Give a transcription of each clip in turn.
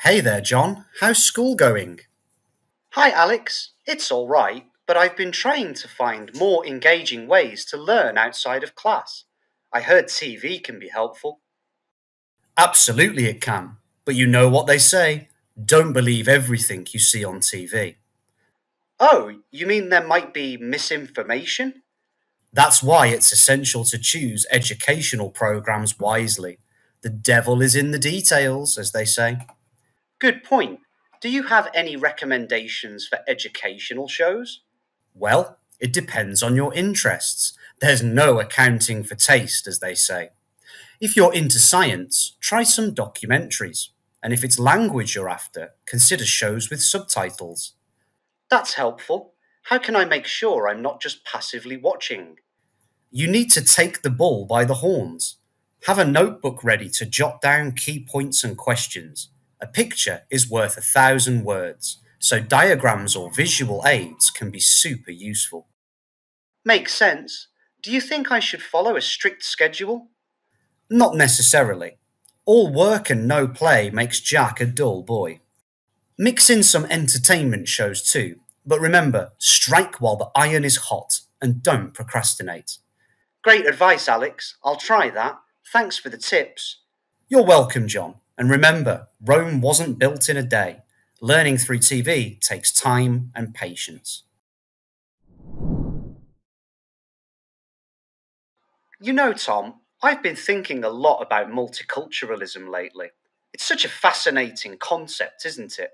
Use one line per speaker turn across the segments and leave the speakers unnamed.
Hey there, John. How's school going?
Hi Alex, it's all right, but I've been trying to find more engaging ways to learn outside of class. I heard TV can be helpful.
Absolutely it can. But you know what they say. Don't believe everything you see on TV.
Oh, you mean there might be misinformation?
That's why it's essential to choose educational programs wisely. The devil is in the details, as they say.
Good point. Do you have any recommendations for educational shows?
Well, it depends on your interests. There's no accounting for taste, as they say. If you're into science, try some documentaries. And if it's language you're after, consider shows with subtitles.
That's helpful. How can I make sure I'm not just passively watching?
You need to take the bull by the horns. Have a notebook ready to jot down key points and questions. A picture is worth 1,000 words, so diagrams or visual aids can be super useful.
Makes sense. Do you think I should follow a strict schedule?
Not necessarily. All work and no play makes Jack a dull boy. Mix in some entertainment shows too, but remember, strike while the iron is hot and don't procrastinate.
Great advice, Alex. I'll try that. Thanks for the tips.
You're welcome, John. And remember, Rome wasn't built in a day. Learning through TV takes time and patience.
You know, Tom, I've been thinking a lot about multiculturalism lately. It's such a fascinating concept, isn't it?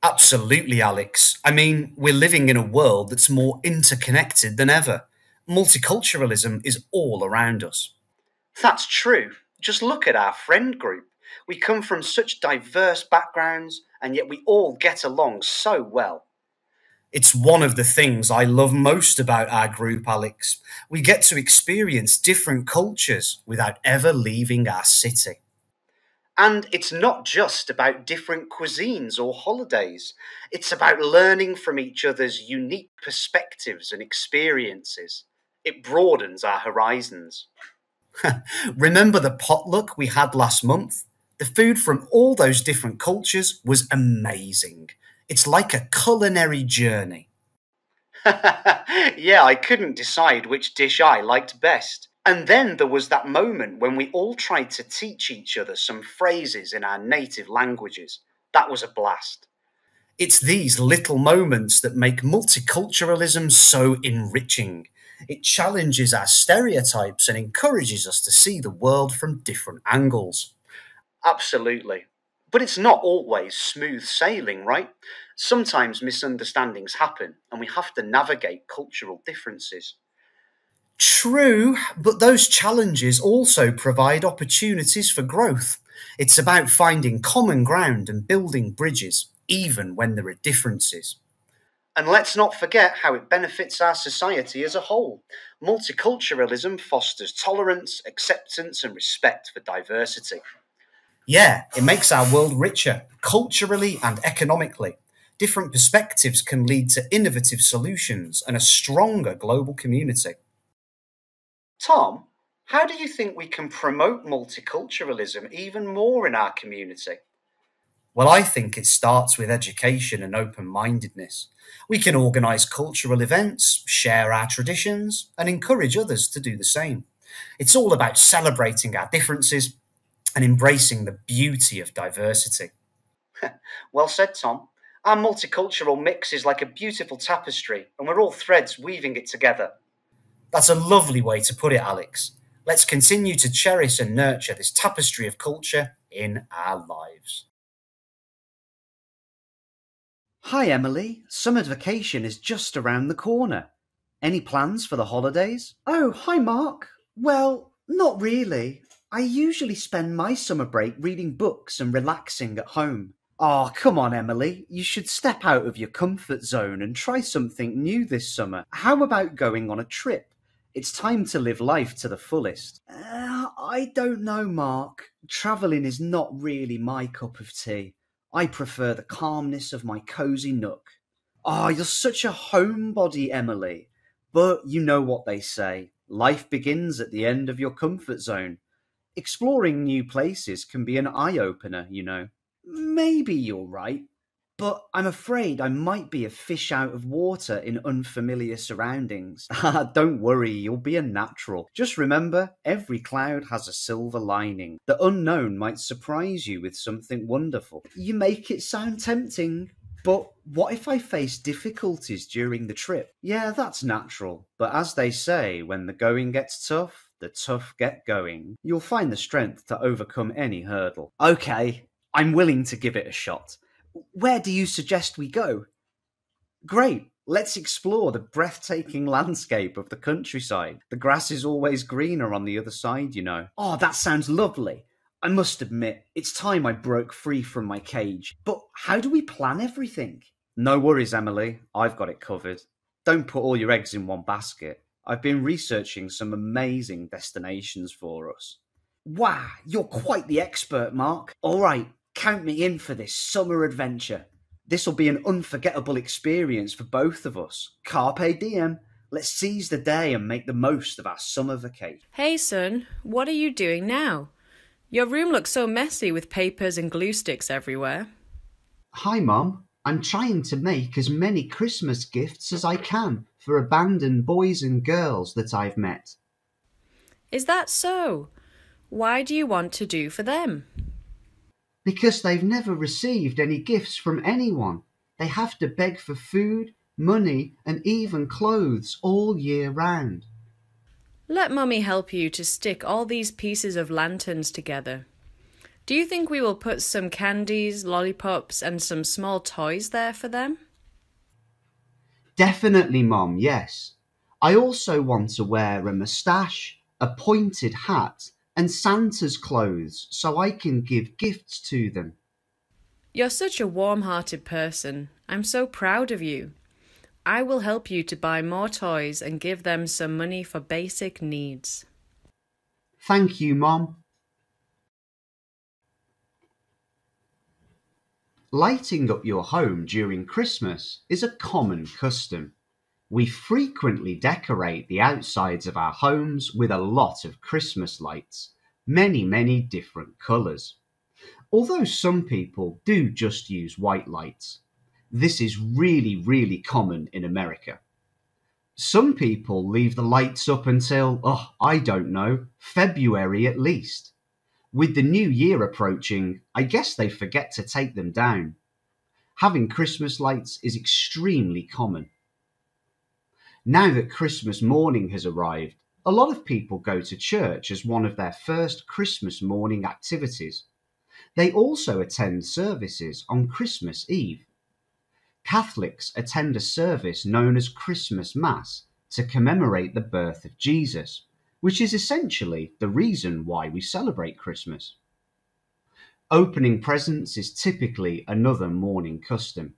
Absolutely, Alex. I mean, we're living in a world that's more interconnected than ever. Multiculturalism is all around us.
That's true. Just look at our friend group. We come from such diverse backgrounds, and yet we all get along so well.
It's one of the things I love most about our group, Alex. We get to experience different cultures without ever leaving our city.
And it's not just about different cuisines or holidays. It's about learning from each other's unique perspectives and experiences. It broadens our horizons.
Remember the potluck we had last month? The food from all those different cultures was amazing. It's like a culinary journey.
Yeah, I couldn't decide which dish I liked best. And then there was that moment when we all tried to teach each other some phrases in our native languages. That was a blast.
It's these little moments that make multiculturalism so enriching. It challenges our stereotypes and encourages us to see the world from different angles.
Absolutely. But it's not always smooth sailing, right? Sometimes misunderstandings happen and we have to navigate cultural differences.
True, but those challenges also provide opportunities for growth. It's about finding common ground and building bridges, even when there are differences.
And let's not forget how it benefits our society as a whole. Multiculturalism fosters tolerance, acceptance, and respect for diversity.
Yeah, it makes our world richer, culturally and economically. Different perspectives can lead to innovative solutions and a stronger global community.
Tom, how do you think we can promote multiculturalism even more in our community?
Well, I think it starts with education and open-mindedness. We can organise cultural events, share our traditions, and encourage others to do the same. It's all about celebrating our differences and embracing the beauty of diversity.
Well said, Tom. Our multicultural mix is like a beautiful tapestry, and we're all threads weaving it together.
That's a lovely way to put it, Alex. Let's continue to cherish and nurture this tapestry of culture in our lives.
Hi Emily, summer vacation is just around the corner. Any plans for the holidays? Oh, hi Mark. Well, not really. I usually spend my summer break reading books and relaxing at home. Oh, come on Emily, you should step out of your comfort zone and try something new this summer. How about going on a trip? It's time to live life to the fullest. I don't know, Mark. Travelling is not really my cup of tea. I prefer the calmness of my cosy nook. Oh, you're such a homebody, Emily. But you know what they say. Life begins at the end of your comfort zone. Exploring new places can be an eye-opener, you know. Maybe you're right, but I'm afraid I might be a fish out of water in unfamiliar surroundings. Don't worry, you'll be a natural. Just remember, every cloud has a silver lining. The unknown might surprise you with something wonderful. You make it sound tempting. But what if I face difficulties during the trip? Yeah, that's natural. But as they say, when the going gets tough, the tough get going. You'll find the strength to overcome any hurdle. Okay, I'm willing to give it a shot. Where do you suggest we go? Great, let's explore the breathtaking landscape of the countryside. The grass is always greener on the other side, you know. Oh, that sounds lovely. I must admit, it's time I broke free from my cage. But how do we plan everything? No worries, Emily. I've got it covered. Don't put all your eggs in one basket. I've been researching some amazing destinations for us. Wow, you're quite the expert, Mark. All right, count me in for this summer adventure. This'll be an unforgettable experience for both of us. Carpe diem. Let's seize the day and make the most of our summer vacation.
Hey, son, what are you doing now? Your room looks so messy with papers and glue sticks everywhere.
Hi, Mum. I'm trying to make as many Christmas gifts as I can for abandoned boys and girls that I've met.
Is that so? Why do you want to do for them?
Because they've never received any gifts from anyone. They have to beg for food, money, and even clothes all year round.
Let Mummy help you to stick all these pieces of lanterns together. Do you think we will put some candies, lollipops, and some small toys there for them?
Definitely, Mum, yes. I also want to wear a moustache, a pointed hat, and Santa's clothes so I can give gifts to them.
You're such a warm-hearted person. I'm so proud of you. I will help you to buy more toys and give them some money for basic needs.
Thank you, Mom. Lighting up your home during Christmas is a common custom. We frequently decorate the outsides of our homes with a lot of Christmas lights, many different colours. Although some people do just use white lights. This is really common in America. Some people leave the lights up until, I don't know, February at least. With the new year approaching, I guess they forget to take them down. Having Christmas lights is extremely common. Now that Christmas morning has arrived, a lot of people go to church as one of their first Christmas morning activities. They also attend services on Christmas Eve. Catholics attend a service known as Christmas Mass to commemorate the birth of Jesus, which is essentially the reason why we celebrate Christmas. Opening presents is typically another morning custom.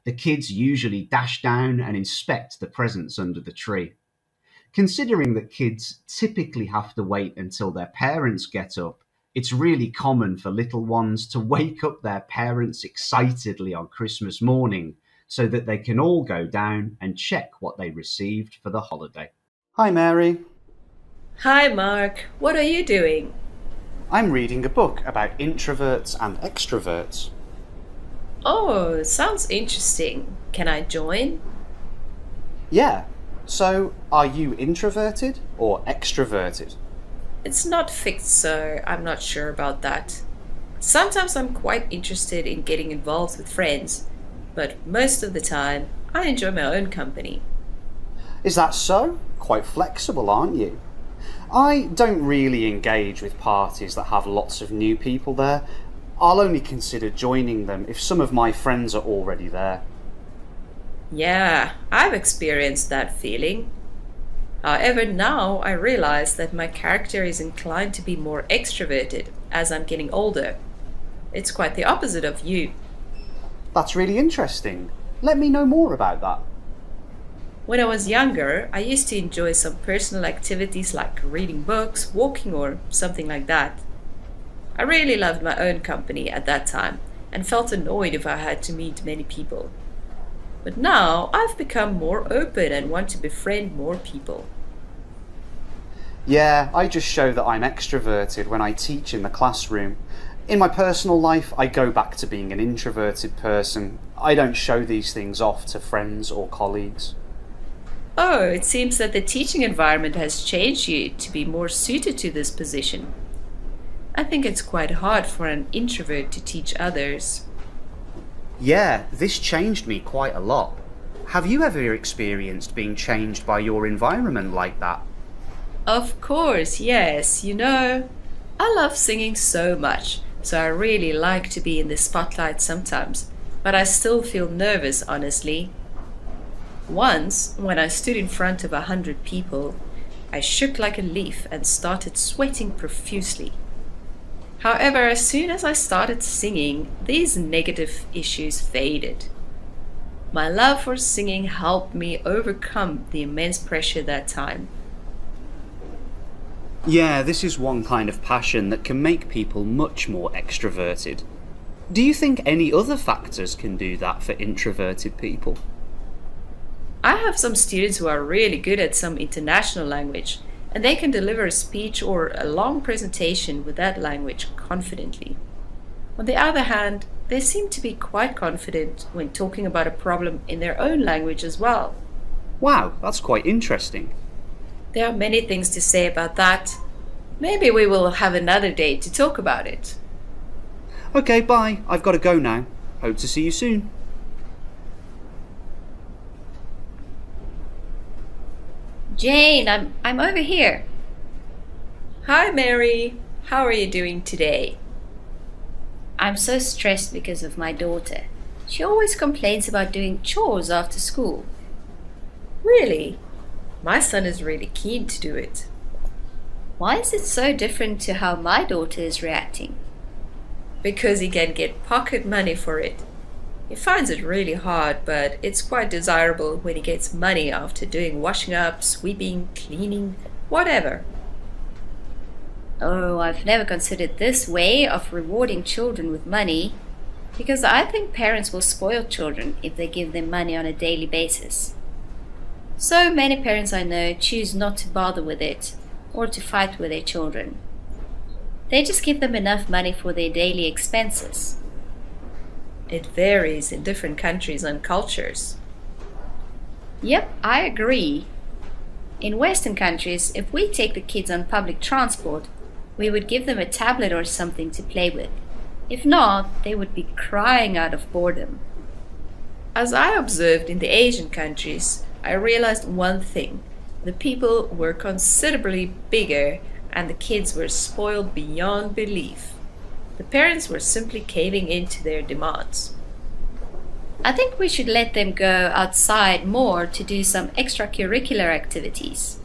The kids usually dash down and inspect the presents under the tree. Considering that kids typically have to wait until their parents get up, it's really common for little ones to wake up their parents excitedly on Christmas morning so that they can all go down and check what they received for the holiday.
Hi, Mary.
Hi, Mark. What are you doing?
I'm reading a book about introverts and extroverts.
Oh, sounds interesting. Can I join?
Yeah. So, are you introverted or extroverted?
It's not fixed, so I'm not sure about that. Sometimes I'm quite interested in getting involved with friends, but most of the time I enjoy my own company.
Is that so? Quite flexible, aren't you? I don't really engage with parties that have lots of new people there. I'll only consider joining them if some of my friends are already there.
Yeah, I've experienced that feeling. However, now I realize that my character is inclined to be more extroverted as I'm getting older. It's quite the opposite of you.
That's really interesting. Let me know more about that.
When I was younger, I used to enjoy some personal activities like reading books, walking, or something like that. I really loved my own company at that time and felt annoyed if I had to meet many people. But now I've become more open and want to befriend more people.
Yeah, I just show that I'm extroverted when I teach in the classroom.
In my personal life, I go back to being an introverted person. I don't show these things off to friends or colleagues.
Oh, it seems that the teaching environment has changed you to be more suited to this position. I think it's quite hard for an introvert to teach others.
Yeah, this changed me quite a lot. Have you ever experienced being changed by your environment like that?
Of course, yes. You know, I love singing so much, so I really like to be in the spotlight sometimes, but I still feel nervous, honestly. Once, when I stood in front of 100 people, I shook like a leaf and started sweating profusely. However, as soon as I started singing, these negative issues faded. My love for singing helped me overcome the immense pressure that time.
Yeah, this is one kind of passion that can make people much more extroverted. Do you think any other factors can do that for introverted people?
I have some students who are really good at some international language, and they can deliver a speech or a long presentation with that language confidently. On the other hand, they seem to be quite confident when talking about a problem in their own language as well.
Wow, that's quite interesting.
There are many things to say about that. Maybe we will have another day to talk about it.
Okay, bye. I've got to go now. Hope to see you soon.
Jane, I'm over here.
Hi, Mary. How are you doing today?
I'm so stressed because of my daughter. She always complains about doing chores after school.
Really? My son is really keen to do it.
Why is it so different to how my daughter is reacting?
Because he can get pocket money for it. He finds it really hard, but it's quite desirable when he gets money after doing washing up, sweeping, cleaning, whatever.
Oh, I've never considered this way of rewarding children with money, because I think parents will spoil children if they give them money on a daily basis. So many parents I know choose not to bother with it or to fight with their children. They just give them enough money for their daily expenses.
It varies in different countries and cultures.
Yep, I agree. In Western countries, if we take the kids on public transport, we would give them a tablet or something to play with. If not, they would be crying out of boredom.
As I observed in the Asian countries, I realized one thing. The people were considerably bigger and the kids were spoiled beyond belief. The parents were simply caving into their demands.
I think we should let them go outside more to do some extracurricular activities.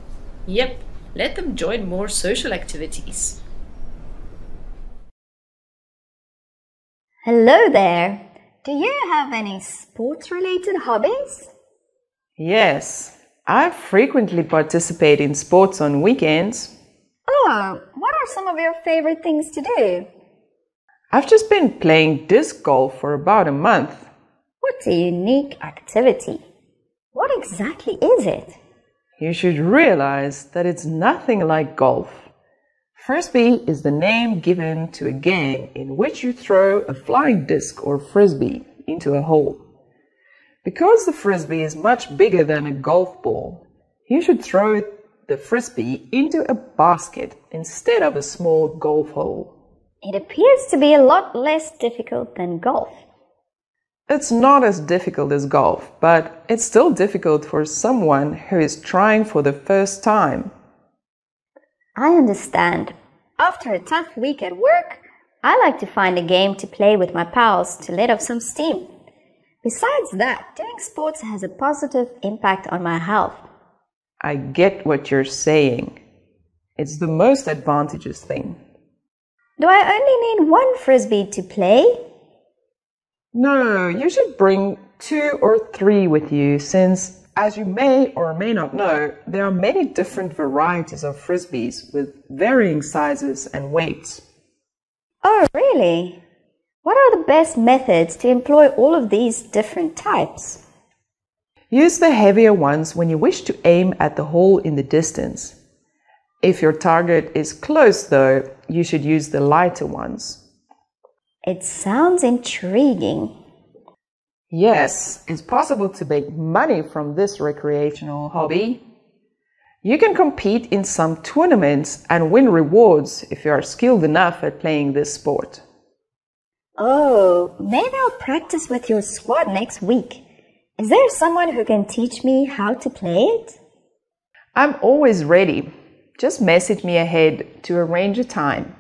Yep, let them join more social activities.
Hello there. Do you have any sports-related hobbies?
Yes, I frequently participate in sports on weekends.
Oh, what are some of your favorite things to do?
I've just been playing disc golf for about a month.
What a unique activity. What exactly is it?
You should realize that it's nothing like golf. Frisbee is the name given to a game in which you throw a flying disc or frisbee into a hole. Because the frisbee is much bigger than a golf ball, you should throw the frisbee into a basket instead of a small golf hole.
It appears to be a lot less difficult than golf.
It's not as difficult as golf, but it's still difficult for someone who is trying for the first time.
I understand. After a tough week at work, I like to find a game to play with my pals to let off some steam. Besides that, doing sports has a positive impact on my health.
I get what you're saying. It's the most advantageous thing.
Do I only need one frisbee to play?
No, you should bring 2 or 3 with you since, as you may or may not know, there are many different varieties of frisbees with varying sizes and weights.
Oh, really? What are the best methods to employ all of these different types?
Use the heavier ones when you wish to aim at the hole in the distance. If your target is close, though, you should use the lighter ones.
It sounds intriguing.
Yes, it's possible to make money from this recreational hobby. You can compete in some tournaments and win rewards if you are skilled enough at playing this sport.
Oh, maybe I'll practice with your squad next week. Is there someone who can teach me how to play it?
I'm always ready. Just message me ahead to arrange a time.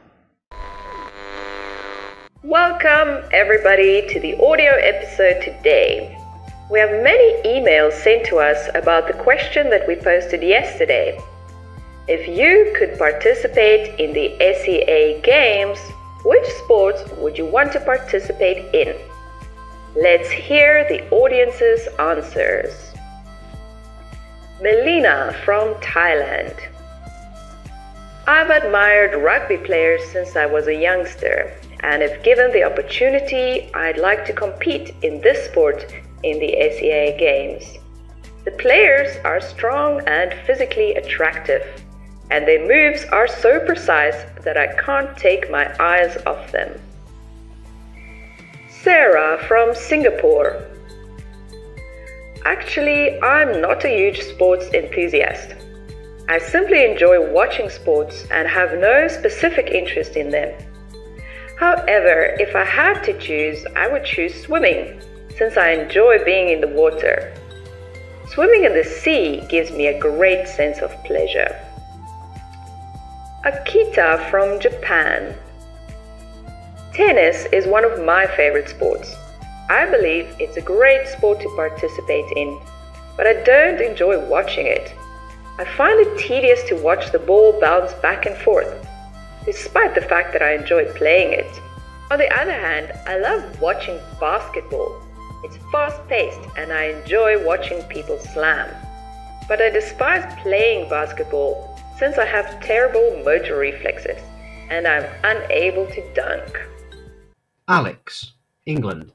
Welcome everybody to the audio episode today. We have many emails sent to us about the question that we posted yesterday. If you could participate in the SEA Games, which sports would you want to participate in? Let's hear the audience's answers. Melina from Thailand. I've admired rugby players since I was a youngster, and if given the opportunity, I'd like to compete in this sport in the SEA Games. The players are strong and physically attractive, and their moves are so precise that I can't take my eyes off them. Sarah from Singapore. Actually, I'm not a huge sports enthusiast. I simply enjoy watching sports and have no specific interest in them. However, if I had to choose, I would choose swimming, since I enjoy being in the water. Swimming in the sea gives me a great sense of pleasure. Akita from Japan. Tennis is one of my favorite sports. I believe it's a great sport to participate in, but I don't enjoy watching it. I find it tedious to watch the ball bounce back and forth, despite the fact that I enjoy playing it. On the other hand, I love watching basketball. It's fast-paced and I enjoy watching people slam. But I despise playing basketball since I have terrible motor reflexes and I'm unable to dunk.
Alex, England.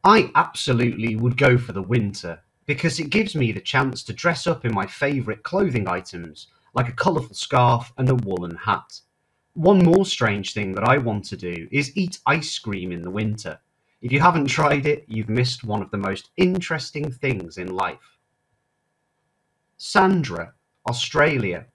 I absolutely would go for the winter because it gives me the chance to dress up in my favourite clothing items, like a colourful scarf and a woolen hat. One more strange thing that I want to do is eat ice cream in the winter. If you haven't tried it, you've missed one of the most interesting things in life. Sandra, Australia.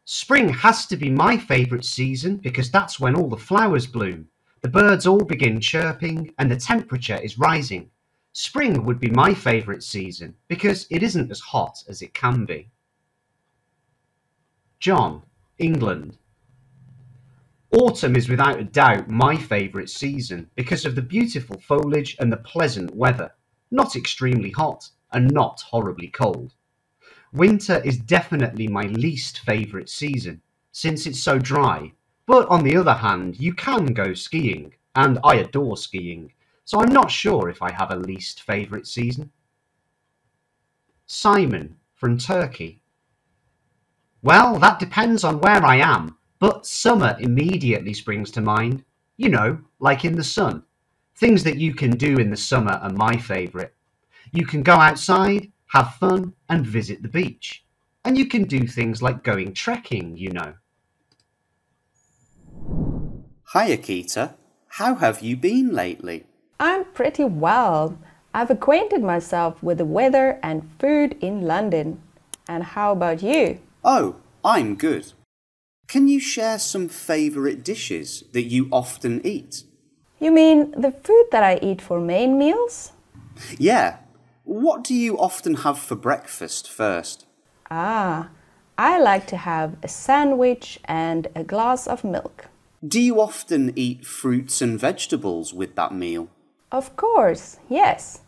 Spring has to be my favourite season because that's when all the flowers bloom, the birds all begin chirping and the temperature is rising. Spring would be my favourite season because it isn't as hot as it can be. John, England. Autumn is without a doubt my favourite season because of the beautiful foliage and the pleasant weather, not extremely hot and not horribly cold. Winter is definitely my least favourite season since it's so dry, but on the other hand you can go skiing, and I adore skiing, so I'm not sure if I have a least favourite season. Simon from Turkey. Well, that depends on where I am, but summer immediately springs to mind. You know, like in the sun. Things that you can do in the summer are my favourite. You can go outside, have fun and visit the beach. And you can do things like going trekking, you know.
Hi Akita, how have you been lately?
I'm pretty well. I've acquainted myself with the weather and food in London. And how about you?
Oh, I'm good. Can you share some favourite dishes that you often eat?
You mean the food that I eat for main meals?
Yeah. What do you often have for breakfast first?
I like to have a sandwich and a glass of milk.
Do you often eat fruits and vegetables with that meal?
Of course, yes.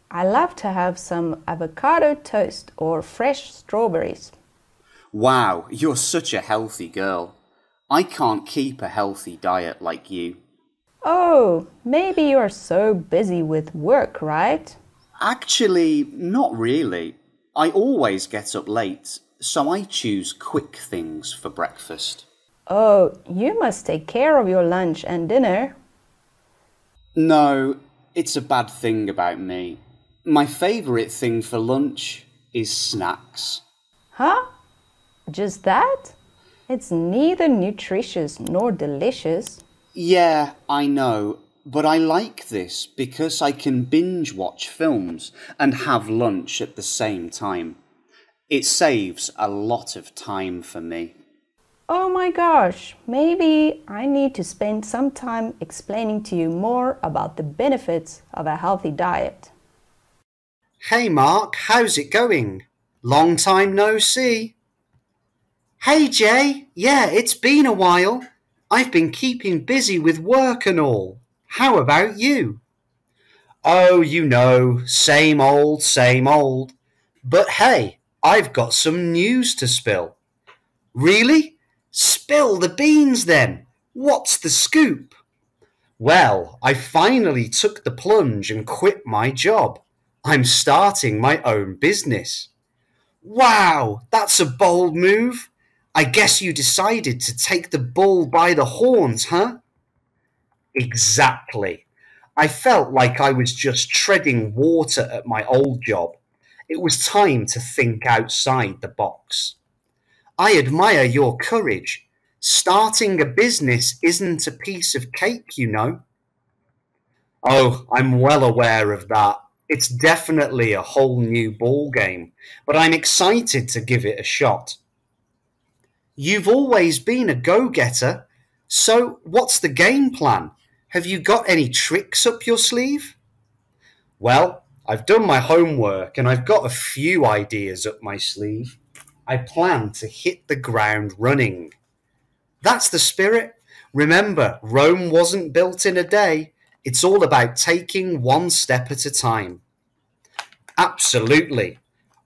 I love to have some avocado toast or fresh strawberries.
Wow, you're such a healthy girl. I can't keep a healthy diet like you.
Oh, maybe you are so busy with work, right?
Actually, not really. I always get up late, so I choose quick things for breakfast.
Oh, you must take care of your lunch and dinner.
No, it's a bad thing about me. My favourite thing for lunch is snacks.
Huh? Just that? It's neither nutritious nor delicious.
Yeah, I know, but I like this because I can binge watch films and have lunch at the same time. It saves a lot of time for me.
Oh my gosh, maybe I need to spend some time explaining to you more about the benefits of a healthy diet.
Hey Mark, how's it going? Long time no see. Hey Jay, yeah, it's been a while. I've been keeping busy with work and all. How about you? Oh, you know, same old, same old. But hey, I've got some news to spill. Really? Spill the beans then. What's the scoop? Well, I finally took the plunge and quit my job. I'm starting my own business. Wow, that's a bold move. I guess you decided to take the bull by the horns, huh? Exactly. I felt like I was just treading water at my old job. It was time to think outside the box. I admire your courage. Starting a business isn't a piece of cake, you know. Oh, I'm well aware of that. It's definitely a whole new ball game, but I'm excited to give it a shot. You've always been a go-getter, so what's the game plan? Have you got any tricks up your sleeve? Well, I've done my homework and I've got a few ideas up my sleeve. I plan to hit the ground running. That's the spirit. Remember, Rome wasn't built in a day. It's all about taking one step at a time. Absolutely.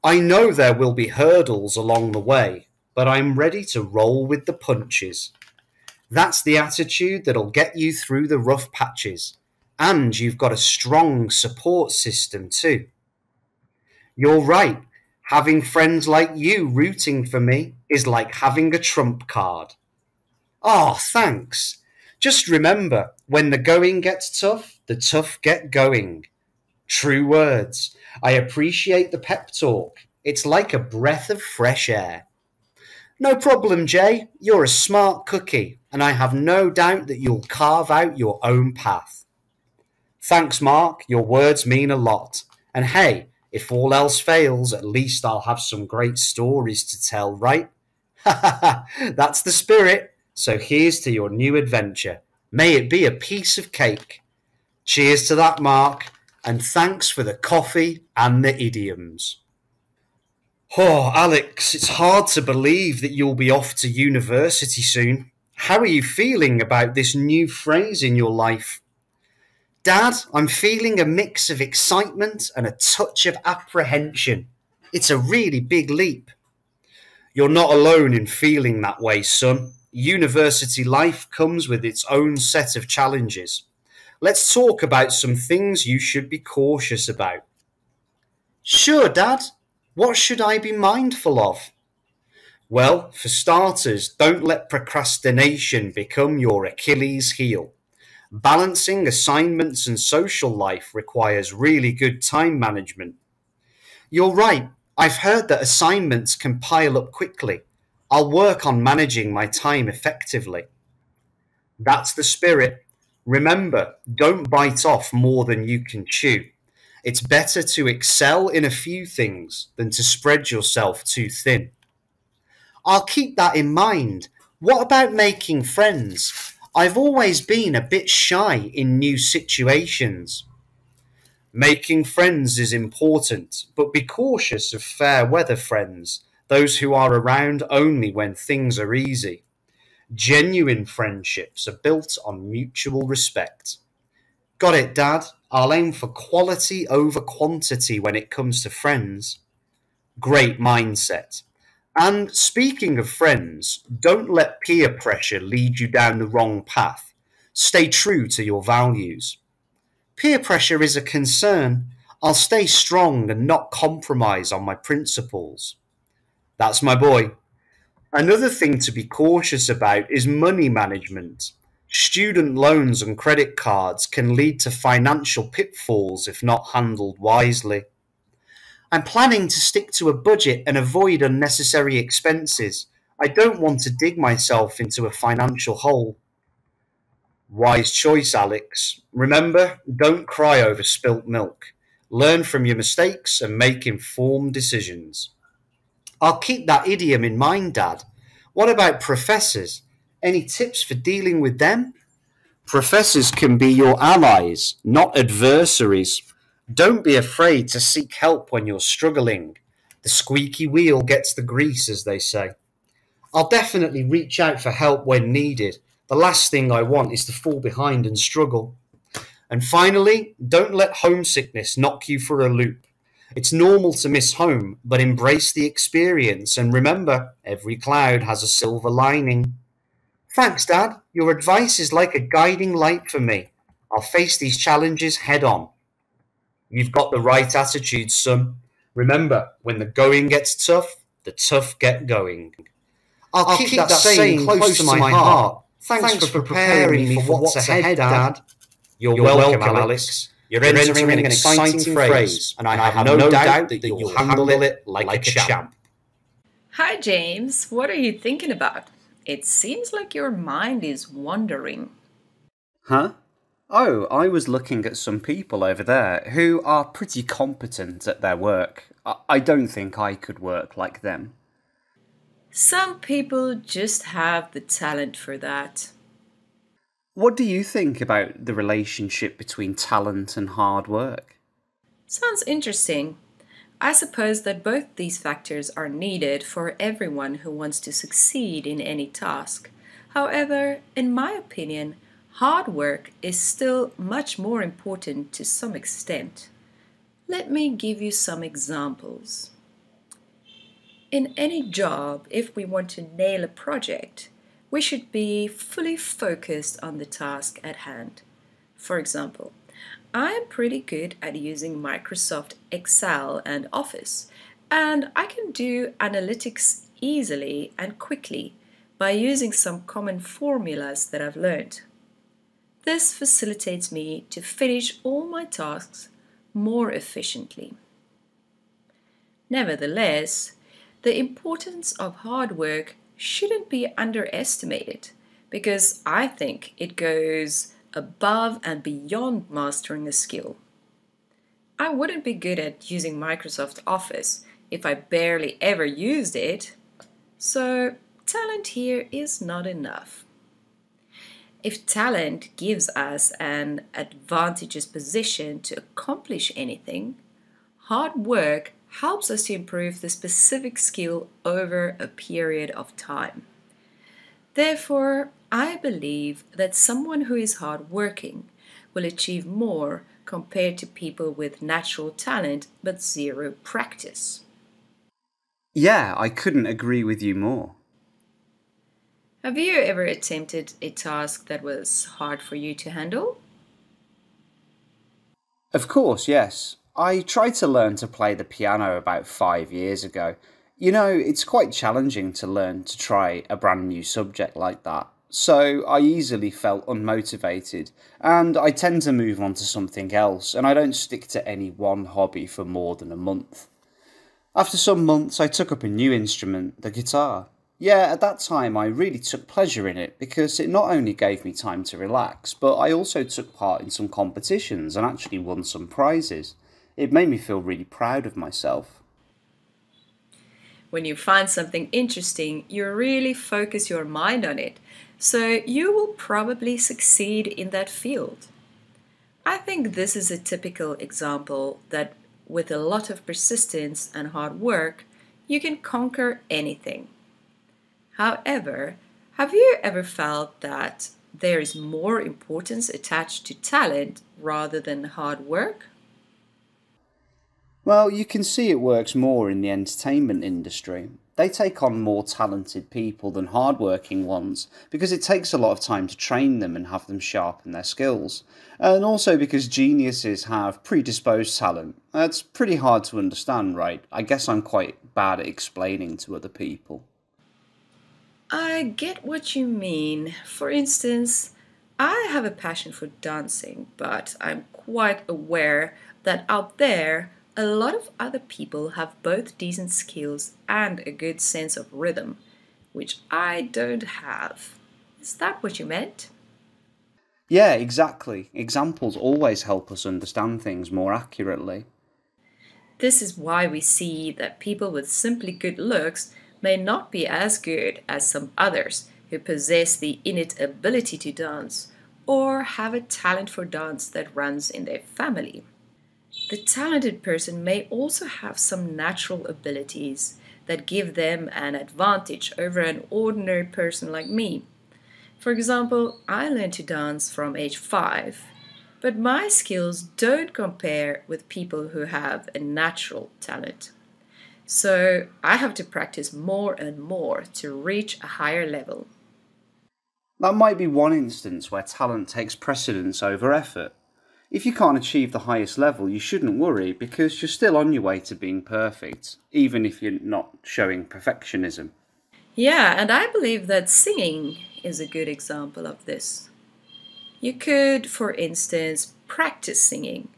I know there will be hurdles along the way, but I'm ready to roll with the punches. That's the attitude that'll get you through the rough patches. And you've got a strong support system too. You're right. Having friends like you rooting for me is like having a trump card. Oh, thanks. Just remember, when the going gets tough, the tough get going. True words. I appreciate the pep talk. It's like a breath of fresh air. No problem, Jay. You're a smart cookie, and I have no doubt that you'll carve out your own path. Thanks, Mark. Your words mean a lot. And hey, if all else fails, at least I'll have some great stories to tell, right? Ha ha ha, that's the spirit. So here's to your new adventure. May it be a piece of cake. Cheers to that, Mark, and thanks for the coffee and the idioms. Oh, Alex, it's hard to believe that you'll be off to university soon. How are you feeling about this new phrase in your life? Dad, I'm feeling a mix of excitement and a touch of apprehension. It's a really big leap. You're not alone in feeling that way, son. University life comes with its own set of challenges. Let's talk about some things you should be cautious about. Sure, Dad. What should I be mindful of? Well, for starters, don't let procrastination become your Achilles heel. Balancing assignments and social life requires really good time management. You're right. I've heard that assignments can pile up quickly. I'll work on managing my time effectively. That's the spirit. Remember, don't bite off more than you can chew. It's better to excel in a few things than to spread yourself too thin. I'll keep that in mind. What about making friends? I've always been a bit shy in new situations. Making friends is important, but be cautious of fair weather friends, those who are around only when things are easy. Genuine friendships are built on mutual respect. Got it, Dad. I'll aim for quality over quantity when it comes to friends. Great mindset. And speaking of friends, don't let peer pressure lead you down the wrong path. Stay true to your values. Peer pressure is a concern. I'll stay strong and not compromise on my principles. That's my boy. Another thing to be cautious about is money management. Student loans and credit cards can lead to financial pitfalls if not handled wisely. I'm planning to stick to a budget and avoid unnecessary expenses. I don't want to dig myself into a financial hole. Wise choice, Alex. Remember, don't cry over spilt milk. Learn from your mistakes and make informed decisions. I'll keep that idiom in mind, Dad. What about professors? Any tips for dealing with them? Professors can be your allies, not adversaries. Don't be afraid to seek help when you're struggling. The squeaky wheel gets the grease, as they say. I'll definitely reach out for help when needed. The last thing I want is to fall behind and struggle. And finally, don't let homesickness knock you for a loop. It's normal to miss home, but embrace the experience and remember, every cloud has a silver lining. Thanks, Dad. Your advice is like a guiding light for me. I'll face these challenges head on. You've got the right attitude, son. Remember, when the going gets tough, the tough get going. I'll keep that saying close to my heart. Thanks for preparing me for what's ahead, Dad. You're welcome, Alex. You're entering an exciting phase, and I have no doubt that you'll handle it like a champ.
Hi, James. What are you thinking about? It seems like your mind is wandering.
Huh? Oh, I was looking at some people over there who are pretty competent at their work. I don't think I could work like them.
Some people just have the talent for that.
What do you think about the relationship between talent and hard work?
Sounds interesting. I suppose that both these factors are needed for everyone who wants to succeed in any task. However, in my opinion, hard work is still much more important to some extent. Let me give you some examples. In any job, if we want to nail a project, we should be fully focused on the task at hand. For example, I am pretty good at using Microsoft Excel and Office, and I can do analytics easily and quickly by using some common formulas that I've learned. This facilitates me to finish all my tasks more efficiently. Nevertheless, the importance of hard work shouldn't be underestimated because I think it goes above and beyond mastering a skill. I wouldn't be good at using Microsoft Office if I barely ever used it, so talent here is not enough. If talent gives us an advantageous position to accomplish anything, hard work helps us to improve the specific skill over a period of time. Therefore, I believe that someone who is hardworking will achieve more compared to people with natural talent but zero practice.
Yeah, I couldn't agree with you more.
Have you ever attempted a task that was hard for you to handle?
Of course, yes. I tried to learn to play the piano about 5 years ago. You know, it's quite challenging to learn to try a brand new subject like that. So I easily felt unmotivated, and I tend to move on to something else, and I don't stick to any one hobby for more than a month. After some months, I took up a new instrument, the guitar. Yeah, at that time I really took pleasure in it because it not only gave me time to relax, but I also took part in some competitions and actually won some prizes. It made me feel really proud of myself.
When you find something interesting, you really focus your mind on it, so you will probably succeed in that field. I think this is a typical example that with a lot of persistence and hard work, you can conquer anything. However, have you ever felt that there is more importance attached to talent rather than hard work?
Well, you can see it works more in the entertainment industry. They take on more talented people than hard-working ones because it takes a lot of time to train them and have them sharpen their skills. And also because geniuses have predisposed talent. That's pretty hard to understand, right? I guess I'm quite bad at explaining to other people.
I get what you mean. For instance, I have a passion for dancing, but I'm quite aware that out there, a lot of other people have both decent skills and a good sense of rhythm, which I don't have. Is that what you meant?
Yeah, exactly. Examples always help us understand things more accurately.
This is why we see that people with simply good looks may not be as good as some others who possess the innate ability to dance or have a talent for dance that runs in their family. The talented person may also have some natural abilities that give them an advantage over an ordinary person like me. For example, I learned to dance from age 5, but my skills don't compare with people who have a natural talent. So I have to practice more and more to reach a higher level.
That might be one instance where talent takes precedence over effort. If you can't achieve the highest level, you shouldn't worry because you're still on your way to being perfect, even if you're not showing perfectionism.
Yeah, and I believe that singing is a good example of this. You could, for instance, practice singing,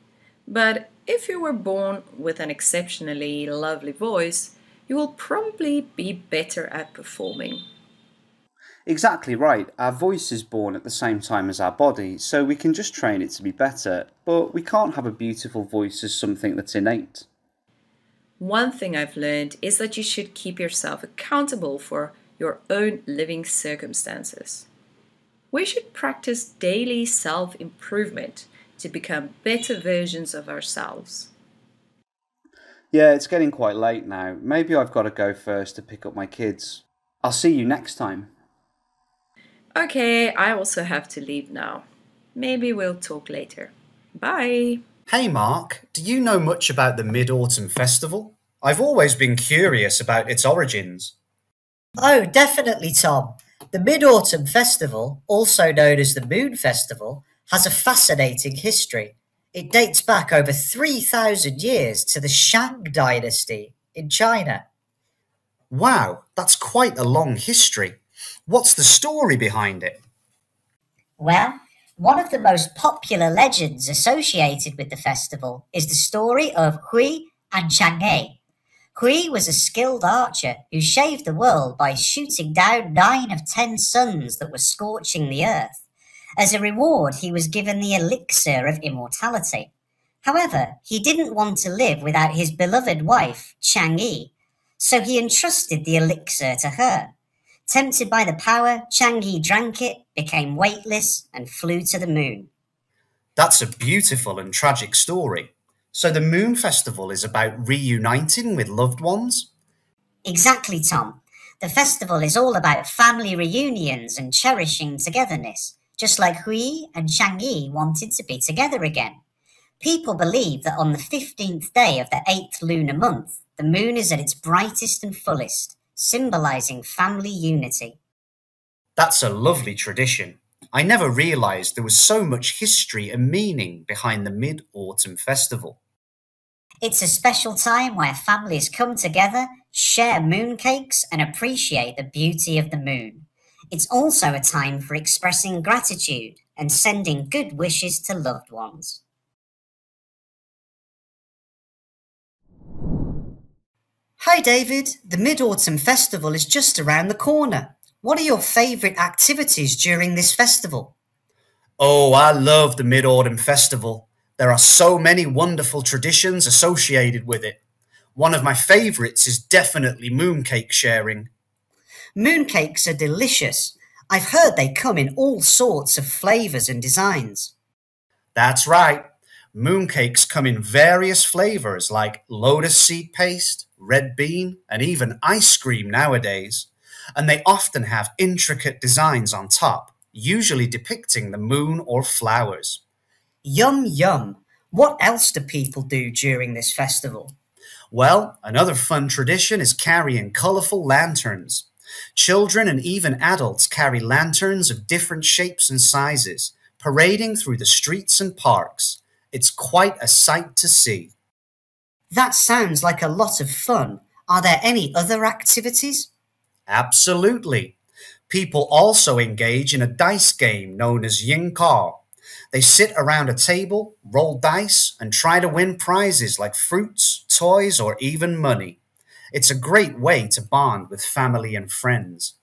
but if you were born with an exceptionally lovely voice, you will probably be better at performing.
Exactly right. Our voice is born at the same time as our body, so we can just train it to be better, but we can't have a beautiful voice as something that's innate.
One thing I've learned is that you should keep yourself accountable for your own living circumstances. We should practice daily self-improvement to become better versions of ourselves.
Yeah, it's getting quite late now. Maybe I've got to go first to pick up my kids. I'll see you next time.
Okay, I also have to leave now. Maybe we'll talk later. Bye!
Hey Mark, do you know much about the Mid-Autumn Festival? I've always been curious about its origins.
Oh, definitely, Tom. The Mid-Autumn Festival, also known as the Moon Festival, has a fascinating history. It dates back over 3,000 years to the Shang dynasty in China.
Wow, that's quite a long history. What's the story behind it?
Well, one of the most popular legends associated with the festival is the story of Hui and THÄNG. Hui was a skilled archer who saved the world by shooting down 9 of 10 suns that were scorching the earth. As a reward, he was given the elixir of immortality. However, he didn't want to live without his beloved wife, THÄNG, so he entrusted the elixir to her. Tempted by the power, THÄNG drank it, became weightless, and flew to the moon.
That's a beautiful and tragic story. So the Moon Festival is about reuniting with loved ones?
Exactly, Tom. The festival is all about family reunions and cherishing togetherness, just like Hui and THÄNG wanted to be together again. People believe that on the 15th day of the 8th lunar month, the moon is at its brightest and fullest, symbolizing family unity.
That's a lovely tradition. I never realised there was so much history and meaning behind the Mid-Autumn Festival.
It's a special time where families come together, share mooncakes, and appreciate the beauty of the moon. It's also a time for expressing gratitude and sending good wishes to loved ones. Hi David, the Mid-Autumn Festival is just around the corner. What are your favourite activities during this festival?
Oh, I love the Mid-Autumn Festival. There are so many wonderful traditions associated with it. One of my favourites is definitely mooncake sharing.
Mooncakes are delicious. I've heard they come in all sorts of flavours and designs.
That's right. Mooncakes come in various flavours like lotus seed paste, red bean, and even ice cream nowadays. And they often have intricate designs on top, usually depicting the moon or flowers.
Yum yum! What else do people do during this festival?
Well, another fun tradition is carrying colourful lanterns. Children and even adults carry lanterns of different shapes and sizes, parading through the streets and parks. It's quite a sight to see.
That sounds like a lot of fun. Are there any other activities?
Absolutely. People also engage in a dice game known as Yin Ka. They sit around a table, roll dice, and try to win prizes like fruits, toys, or even money. It's a great way to bond with family and friends.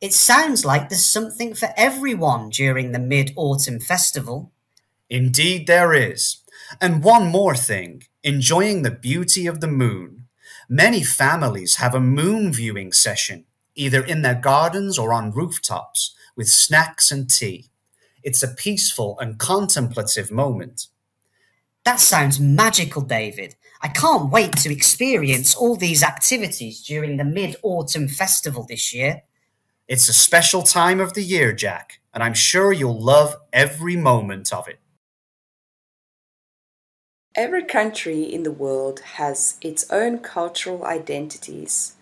It sounds like there's something for everyone during the Mid-Autumn Festival.
Indeed there is. And one more thing, enjoying the beauty of the moon. Many families have a moon viewing session, either in their gardens or on rooftops, with snacks and tea. It's a peaceful and contemplative moment.
That sounds magical, David. I can't wait to experience all these activities during the Mid-Autumn Festival this year.
It's a special time of the year, Jack, and I'm sure you'll love every moment of it.
Every country in the world has its own cultural identities,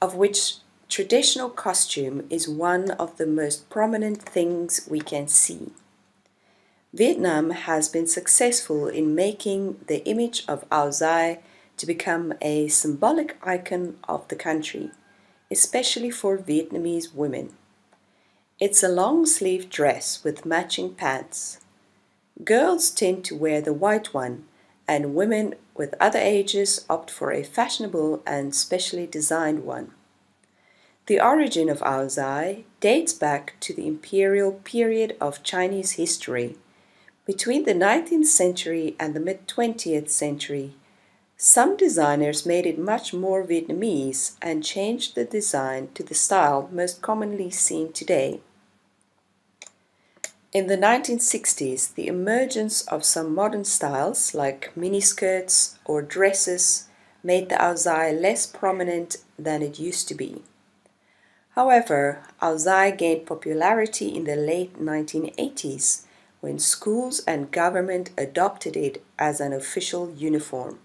of which traditional costume is one of the most prominent things we can see. Vietnam has been successful in making the image of áo dài to become a symbolic icon of the country, especially for Vietnamese women. It's a long-sleeved dress with matching pants. Girls tend to wear the white one, and women with other ages opt for a fashionable and specially designed one. The origin of áo dài dates back to the imperial period of Chinese history. Between the 19th century and the mid-20th century, some designers made it much more Vietnamese and changed the design to the style most commonly seen today. In the 1960s, the emergence of some modern styles like miniskirts or dresses made the áo dài less prominent than it used to be. However, áo dài gained popularity in the late 1980s when schools and government adopted it as an official uniform.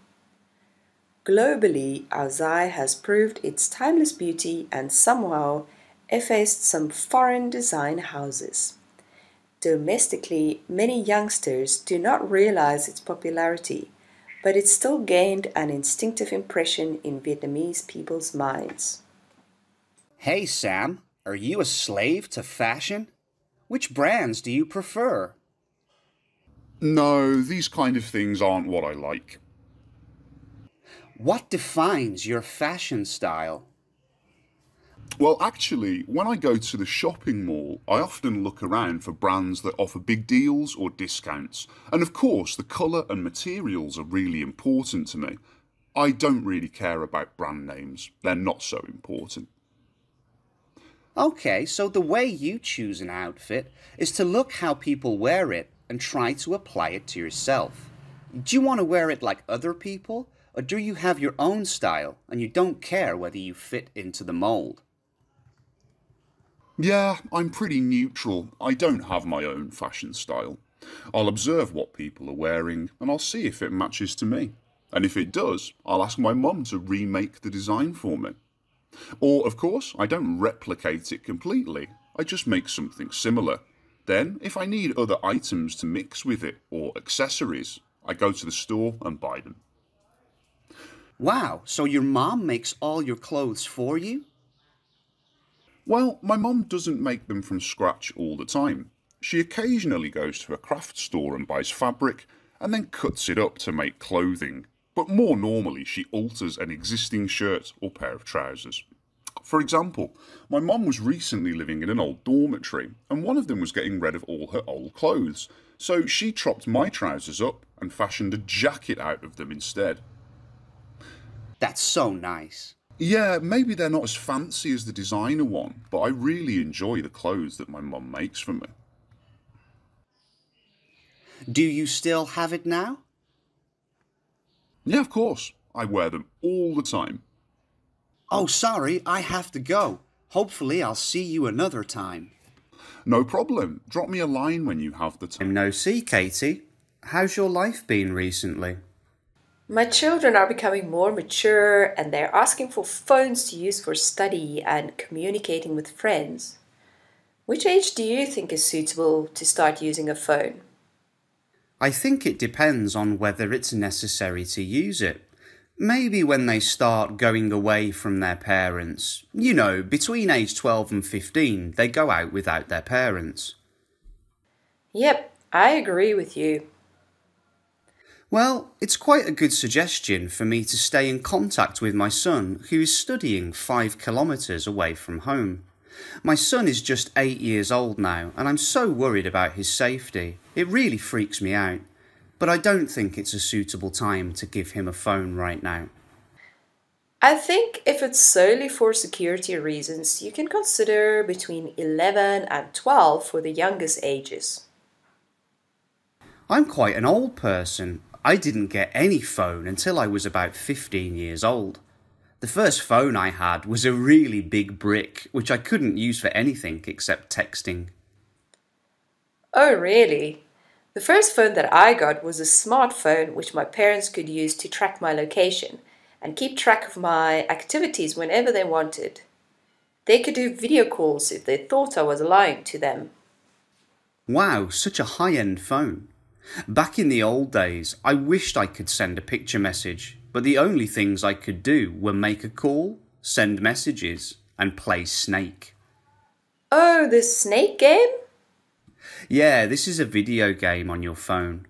Globally, áo dài has proved its timeless beauty and somehow effaced some foreign design houses. Domestically, many youngsters do not realize its popularity, but it still gained an instinctive impression in Vietnamese people's minds.
Hey Sam, are you a slave to fashion? Which brands do you prefer?
No, these kind of things aren't what I like.
What defines your fashion style?
Well, actually, when I go to the shopping mall, I often look around for brands that offer big deals or discounts. And of course, the colour and materials are really important to me. I don't really care about brand names. They're not so important.
Okay, so the way you choose an outfit is to look how people wear it and try to apply it to yourself. Do you want to wear it like other people, or do you have your own style and you don't care whether you fit into the mold?
Yeah, I'm pretty neutral. I don't have my own fashion style. I'll observe what people are wearing and I'll see if it matches to me. And if it does, I'll ask my mum to remake the design for me. Or, of course, I don't replicate it completely. I just make something similar. Then, if I need other items to mix with it or accessories, I go to the store and buy them.
Wow, so your mom makes all your clothes for you?
Well, my mum doesn't make them from scratch all the time. She occasionally goes to a craft store and buys fabric, and then cuts it up to make clothing. But more normally, she alters an existing shirt or pair of trousers. For example, my mum was recently living in an old dormitory, and one of them was getting rid of all her old clothes. So she chopped my trousers up and fashioned a jacket out of them instead.
That's so nice.
Yeah, maybe they're not as fancy as the designer one, but I really enjoy the clothes that my mum makes for me.
Do you still have it now?
Yeah, of course. I wear them all the time.
Oh, sorry, I have to go. Hopefully I'll see you another time.
No problem. Drop me a line when you have the time.
No see, Katie. How's your life been recently?
My children are becoming more mature and they're asking for phones to use for study and communicating with friends. Which age do you think is suitable to start using a phone?
I think it depends on whether it's necessary to use it. Maybe when they start going away from their parents. You know, between age 12 and 15, they go out without their parents.
Yep, I agree with you.
Well, it's quite a good suggestion for me to stay in contact with my son, who is studying 5 kilometres away from home.
My son is just 8 years old now, and I'm so worried about his safety. It really freaks me out. But I don't think it's a suitable time to give him a phone right now.
I think if it's solely for security reasons, you can consider between 11 and 12 for the youngest ages.
I'm quite an old person. I didn't get any phone until I was about 15 years old. The first phone I had was a really big brick, which I couldn't use for anything except texting.
Oh, really? The first phone that I got was a smartphone which my parents could use to track my location and keep track of my activities whenever they wanted. They could do video calls if they thought I was lying to them.
Wow, such a high-end phone. Back in the old days, I wished I could send a picture message, but the only things I could do were make a call, send messages, and play Snake.
Oh, the Snake game?
Yeah, this is a video game on your phone.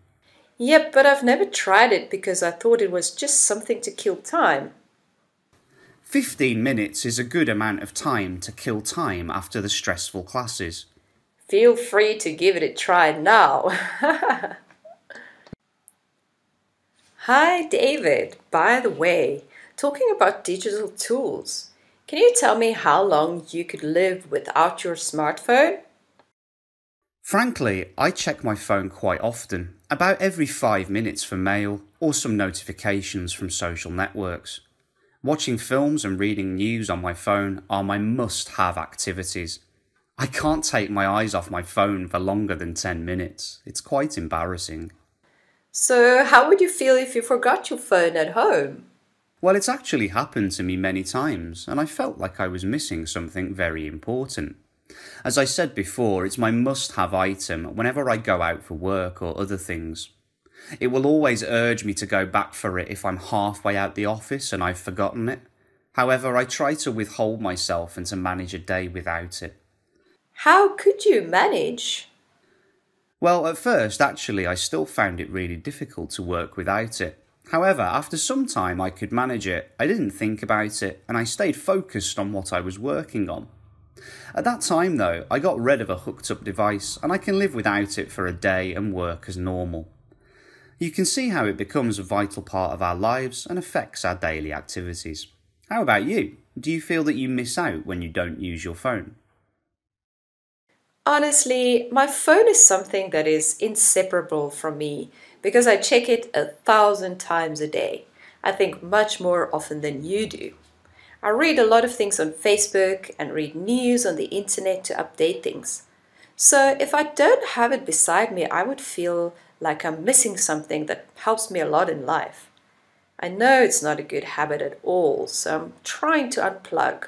Yep, but I've never tried it because I thought it was just something to kill time.
15 minutes is a good amount of time to kill time after the stressful classes.
Feel free to give it a try now. Hi, David. By the way, talking about digital tools, can you tell me how long you could live without your smartphone?
Frankly, I check my phone quite often, about every 5 minutes for mail or some notifications from social networks. Watching films and reading news on my phone are my must-have activities. I can't take my eyes off my phone for longer than 10 minutes. It's quite embarrassing.
So, how would you feel if you forgot your phone at home?
Well, it's actually happened to me many times, and I felt like I was missing something very important. As I said before, it's my must-have item whenever I go out for work or other things. It will always urge me to go back for it if I'm halfway out the office and I've forgotten it. However, I try to withhold myself and to manage a day without it.
How could you manage?
Well, at first, actually, I still found it really difficult to work without it. However, after some time I could manage it, I didn't think about it, and I stayed focused on what I was working on. At that time, though, I got rid of a hooked-up device, and I can live without it for a day and work as normal. You can see how it becomes a vital part of our lives and affects our daily activities. How about you? Do you feel that you miss out when you don't use your phone?
Honestly, my phone is something that is inseparable from me because I check it 1,000 times a day. I think much more often than you do. I read a lot of things on Facebook and read news on the internet to update things. So if I don't have it beside me, I would feel like I'm missing something that helps me a lot in life. I know it's not a good habit at all, so I'm trying to unplug.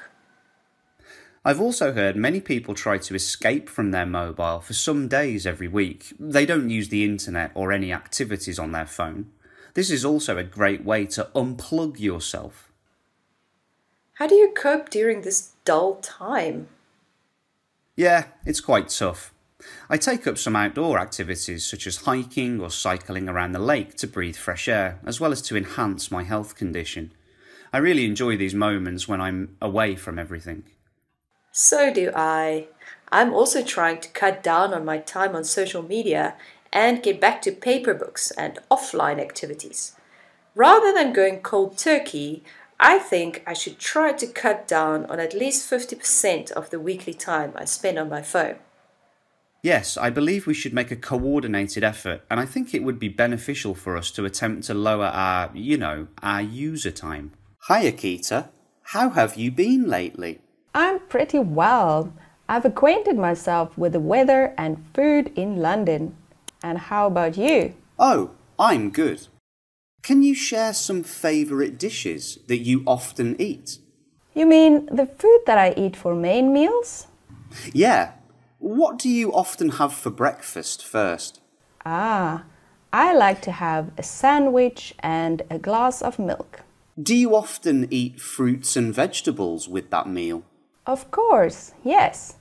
I've also heard many people try to escape from their mobile for some days every week. They don't use the internet or any activities on their phone. This is also a great way to unplug yourself.
How do you cope during this dull time?
Yeah, it's quite tough. I take up some outdoor activities such as hiking or cycling around the lake to breathe fresh air, as well as to enhance my health condition. I really enjoy these moments when I'm away from everything.
So do I. I'm also trying to cut down on my time on social media and get back to paper books and offline activities. Rather than going cold turkey, I think I should try to cut down on at least 50% of the weekly time I spend on my phone.
Yes, I believe we should make a coordinated effort, and I think it would be beneficial for us to attempt to lower our user time.
Hi, Akita. How have you been lately?
I'm pretty well. I've acquainted myself with the weather and food in London. And how about you?
Oh, I'm good. Can you share some favourite dishes that you often eat?
You mean the food that I eat for main meals?
Yeah. What do you often have for breakfast first?
I like to have a sandwich and a glass of milk.
Do you often eat fruits and vegetables with that meal?
Of course, yes.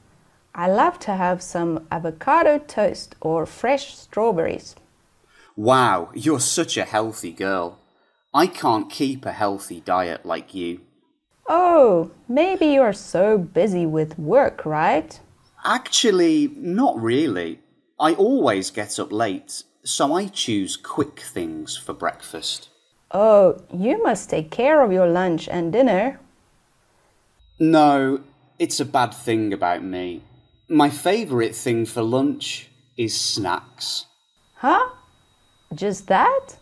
I love to have some avocado toast or fresh strawberries.
Wow, you're such a healthy girl. I can't keep a healthy diet like you.
Oh, maybe you are so busy with work, right?
Actually, not really. I always get up late, so I choose quick things for breakfast.
Oh, you must take care of your lunch and dinner.
No, it's a bad thing about me. My favourite thing for lunch is snacks.
Huh? Just that?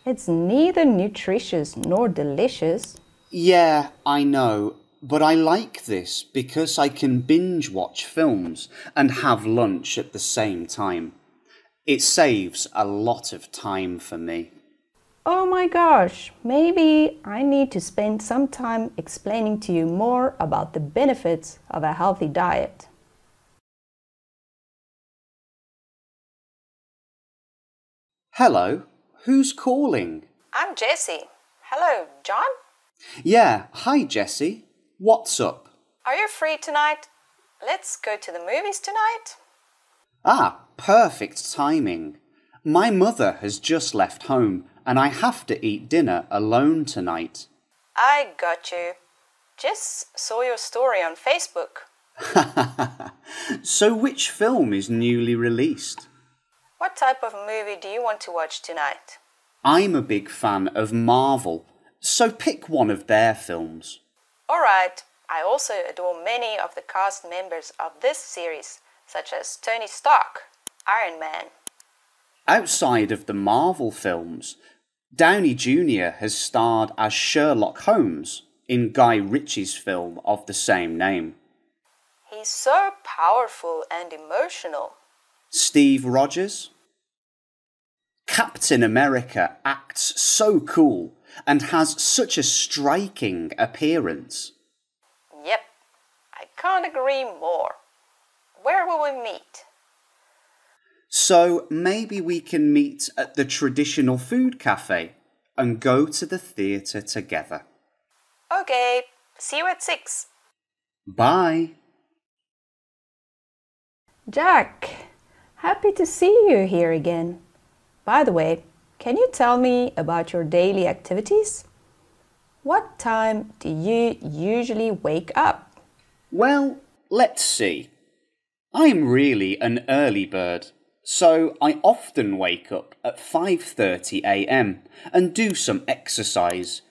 It's neither nutritious nor delicious.
Yeah, I know, but I like this because I can binge watch films and have lunch at the same time. It saves a lot of time for me.
Oh my gosh, maybe I need to spend some time explaining to you more about the benefits of a healthy diet.
Hello, who's calling?
I'm Jessie. Hello, John?
Yeah, hi Jessie. What's up?
Are you free tonight? Let's go to the movies tonight.
Ah, perfect timing. My mother has just left home and I have to eat dinner alone tonight.
I got you. Just saw your story on Facebook.
So which film is newly released?
What type of movie do you want to watch tonight?
I'm a big fan of Marvel, so pick one of their films.
All right, I also adore many of the cast members of this series, such as Tony Stark, Iron Man.
Outside of the Marvel films, Downey Jr. has starred as Sherlock Holmes in Guy Ritchie's film of the same name.
He's so powerful and emotional.
Steve Rogers. Captain America acts so cool and has such a striking appearance.
Yep, I can't agree more. Where will we meet?
So maybe we can meet at the traditional food cafe and go to the theatre together.
Okay, see you at 6.
Bye.
Jack, happy to see you here again. By the way, can you tell me about your daily activities? What time do you usually wake up?
Well, let's see. I'm really an early bird, so I often wake up at 5:30 a.m. and do some exercise,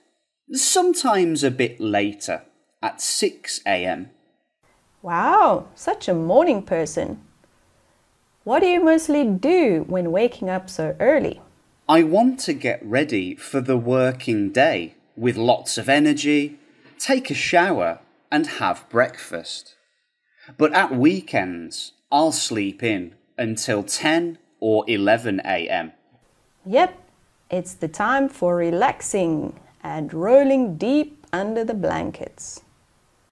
sometimes a bit later, at 6 a.m.
Wow, such a morning person. What do you mostly do when waking up so early?
I want to get ready for the working day with lots of energy, take a shower and have breakfast. But at weekends, I'll sleep in until 10 or 11 a.m.
Yep, it's the time for relaxing and rolling deep under the blankets.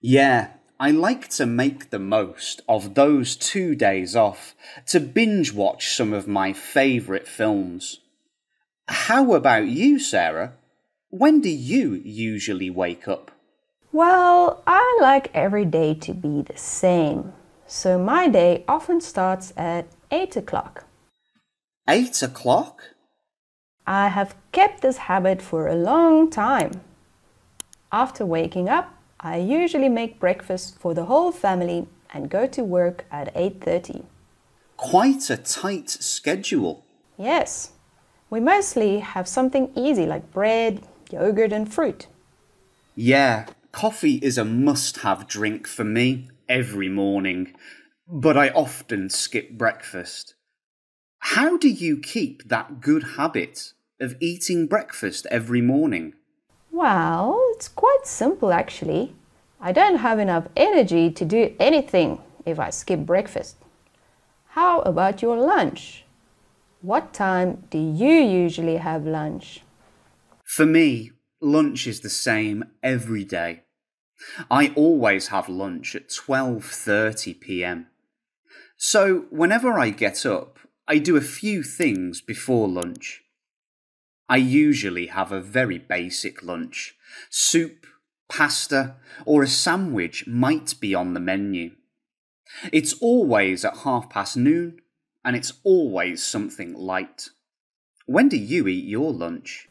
Yeah, I like to make the most of those 2 days off to binge watch some of my favourite films. How about you, Sarah? When do you usually wake up?
Well, I like every day to be the same. So my day often starts at 8 o'clock.
8 o'clock?
I have kept this habit for a long time. After waking up, I usually make breakfast for the whole family and go to work at 8:30.
Quite a tight schedule.
Yes, we mostly have something easy like bread, yogurt and fruit.
Yeah, coffee is a must-have drink for me every morning, but I often skip breakfast. How do you keep that good habit of eating breakfast every morning?
Well, it's quite simple actually. I don't have enough energy to do anything if I skip breakfast. How about your lunch? What time do you usually have lunch?
For me, lunch is the same every day. I always have lunch at 12:30 p.m. So whenever I get up, I do a few things before lunch. I usually have a very basic lunch. Soup, pasta, or a sandwich might be on the menu. It's always at noon, and it's always something light. When do you eat your lunch?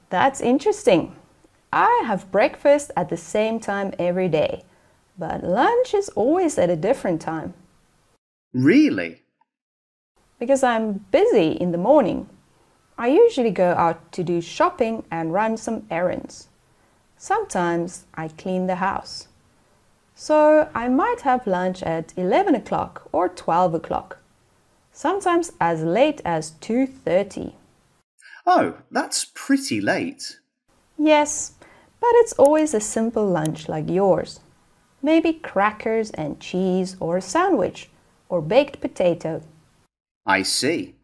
That's interesting. I have breakfast at the same time every day, but lunch is always at a different time.
Really?
Because I'm busy in the morning. I usually go out to do shopping and run some errands. Sometimes I clean the house. So I might have lunch at 11 o'clock or 12 o'clock. Sometimes as late as 2:30.
Oh, that's pretty late.
Yes, but it's always a simple lunch like yours. Maybe crackers and cheese or a sandwich or baked potato.
I see.